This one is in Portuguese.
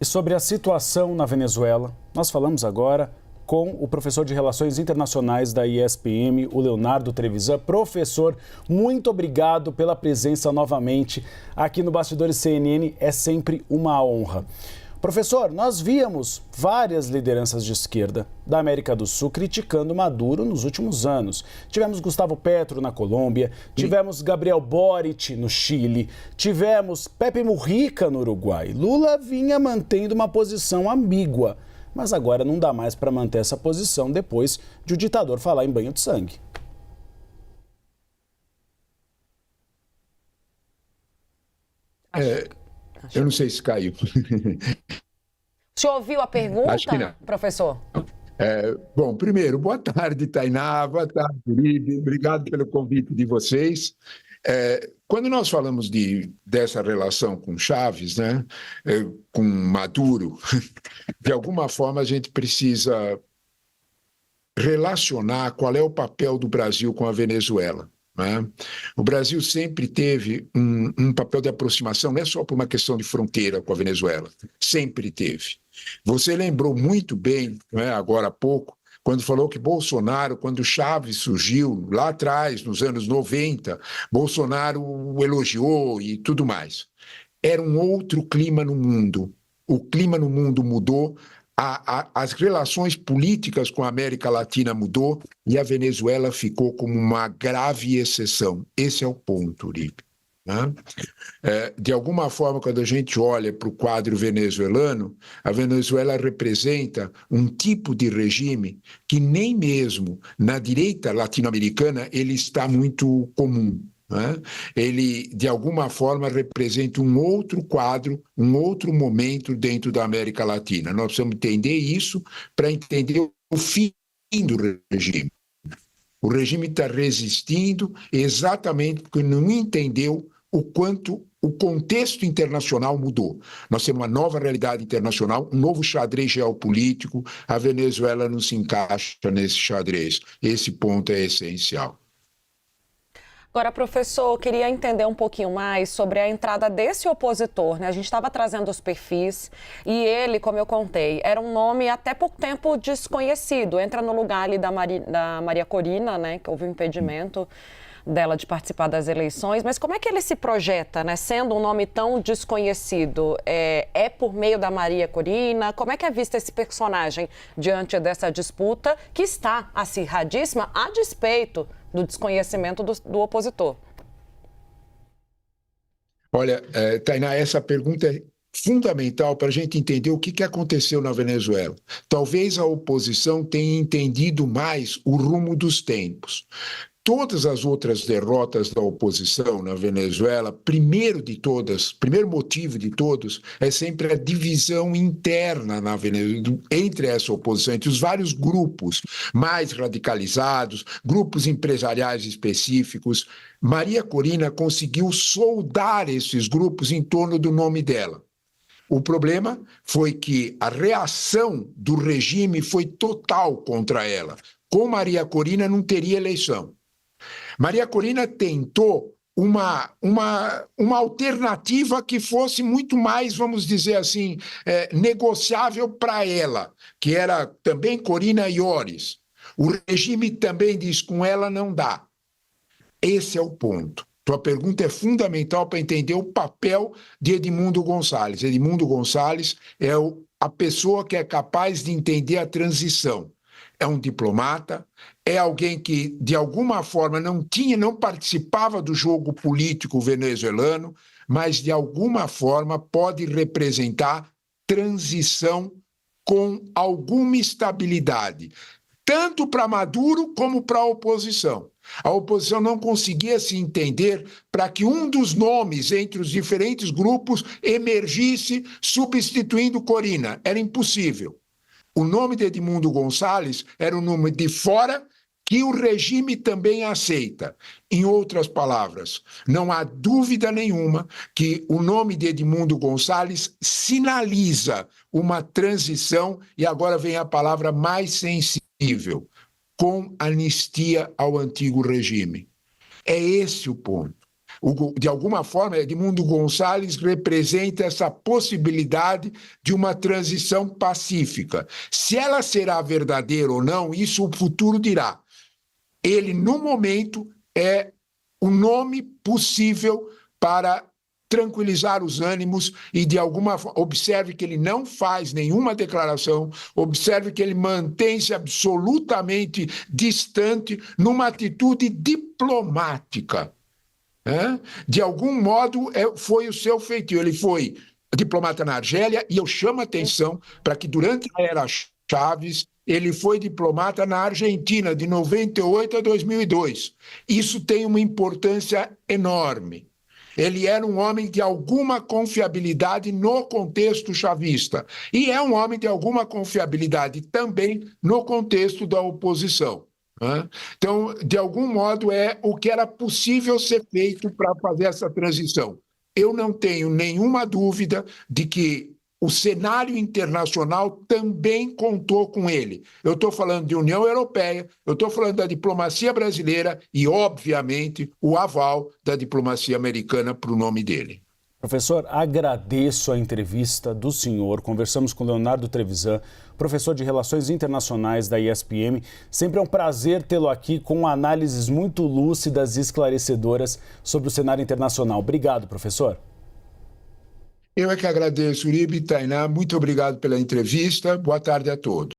E sobre a situação na Venezuela, nós falamos agora com o professor de Relações Internacionais da ISPM, o Leonardo Trevisan. Professor, muito obrigado pela presença novamente aqui no Bastidores CNN, é sempre uma honra. Professor, nós víamos várias lideranças de esquerda da América do Sul criticando Maduro nos últimos anos. Tivemos Gustavo Petro na Colômbia, tivemos Gabriel Boric no Chile, tivemos Pepe Mujica no Uruguai. Lula vinha mantendo uma posição ambígua, mas agora não dá mais para manter essa posição depois de o ditador falar em banho de sangue. Eu não sei se caiu. O senhor ouviu a pergunta, Acho que não. professor? Bom, primeiro, boa tarde, Tainá, boa tarde, Uribe, obrigado pelo convite de vocês. Quando nós falamos dessa relação com Chaves, né, com Maduro, de alguma forma a gente precisa relacionar qual é o papel do Brasil com a Venezuela. Né? O Brasil sempre teve um papel de aproximação, não é só por uma questão de fronteira com a Venezuela, sempre teve. Você lembrou muito bem, né, agora há pouco, quando falou que Bolsonaro, quando Chaves surgiu lá atrás, nos anos 90, Bolsonaro o elogiou e tudo mais. Era um outro clima no mundo. O clima no mundo mudou, as relações políticas com a América Latina mudou e a Venezuela ficou como uma grave exceção. Esse é o ponto, Uribe. Né? De alguma forma, quando a gente olha para o quadro venezuelano, a Venezuela representa um tipo de regime que nem mesmo na direita latino-americana ele está muito comum. Né? Ele, de alguma forma, representa um outro quadro, um outro momento dentro da América Latina. Nós precisamos entender isso para entender o fim do regime. O regime está resistindo exatamente porque não entendeu o quanto o contexto internacional mudou. Nós temos uma nova realidade internacional, um novo xadrez geopolítico, a Venezuela não se encaixa nesse xadrez. Esse ponto é essencial. Agora, professor, eu queria entender um pouquinho mais sobre a entrada desse opositor, né? A gente estava trazendo os perfis e ele, como eu contei, era um nome até pouco tempo desconhecido. Entra no lugar ali da Maria Corina, né? Que houve um impedimento dela de participar das eleições. Mas como é que ele se projeta, né? Sendo um nome tão desconhecido? É por meio da Maria Corina? Como é que é visto esse personagem diante dessa disputa que está acirradíssima a despeito do desconhecimento do opositor? Olha, Tainá, essa pergunta é fundamental para a gente entender o que aconteceu na Venezuela. Talvez a oposição tenha entendido mais o rumo dos tempos. Todas as outras derrotas da oposição na Venezuela, primeiro motivo de todos, é sempre a divisão interna na Venezuela, entre essa oposição, entre os vários grupos mais radicalizados, grupos empresariais específicos. Maria Corina conseguiu soldar esses grupos em torno do nome dela. O problema foi que a reação do regime foi total contra ela. Com Maria Corina não teria eleição. Maria Corina tentou uma alternativa que fosse muito mais, vamos dizer assim, negociável para ela, que era também Corina Yoris. O regime também diz, com ela não dá. Esse é o ponto. Tua pergunta é fundamental para entender o papel de Edmundo Gonçalves. Edmundo Gonçalves é a pessoa que é capaz de entender a transição. É um diplomata, é alguém que, de alguma forma, não participava do jogo político venezuelano, mas, de alguma forma, pode representar transição com alguma estabilidade, tanto para Maduro como para a oposição. A oposição não conseguia se entender para que um dos nomes entre os diferentes grupos emergisse substituindo Corina. Era impossível. O nome de Edmundo Gonçalves era um nome de fora que o regime também aceita. Em outras palavras, não há dúvida nenhuma que o nome de Edmundo Gonçalves sinaliza uma transição, e agora vem a palavra mais sensível, com anistia ao antigo regime. É esse o ponto. De alguma forma, Edmundo Gonçalves representa essa possibilidade de uma transição pacífica. Se ela será verdadeira ou não, isso o futuro dirá. Ele, no momento, é o nome possível para tranquilizar os ânimos e, de alguma forma, observe que ele não faz nenhuma declaração, observe que ele mantém-se absolutamente distante numa atitude diplomática. De algum modo, foi o seu feitio. Ele foi diplomata na Argélia e eu chamo a atenção para que, durante a era Chaves, ele foi diplomata na Argentina, de 98 a 2002. Isso tem uma importância enorme. Ele era um homem de alguma confiabilidade no contexto chavista. E é um homem de alguma confiabilidade também no contexto da oposição. Então, de algum modo, é o que era possível ser feito para fazer essa transição. Eu não tenho nenhuma dúvida de que o cenário internacional também contou com ele. Eu estou falando de União Europeia, eu estou falando da diplomacia brasileira e, obviamente, o aval da diplomacia americana para o nome dele. Professor, agradeço a entrevista do senhor. Conversamos com Leonardo Trevisan, professor de Relações Internacionais da ISPM. Sempre é um prazer tê-lo aqui com análises muito lúcidas e esclarecedoras sobre o cenário internacional. Obrigado, professor. Eu é que agradeço, Uribe e Tainá. Muito obrigado pela entrevista. Boa tarde a todos.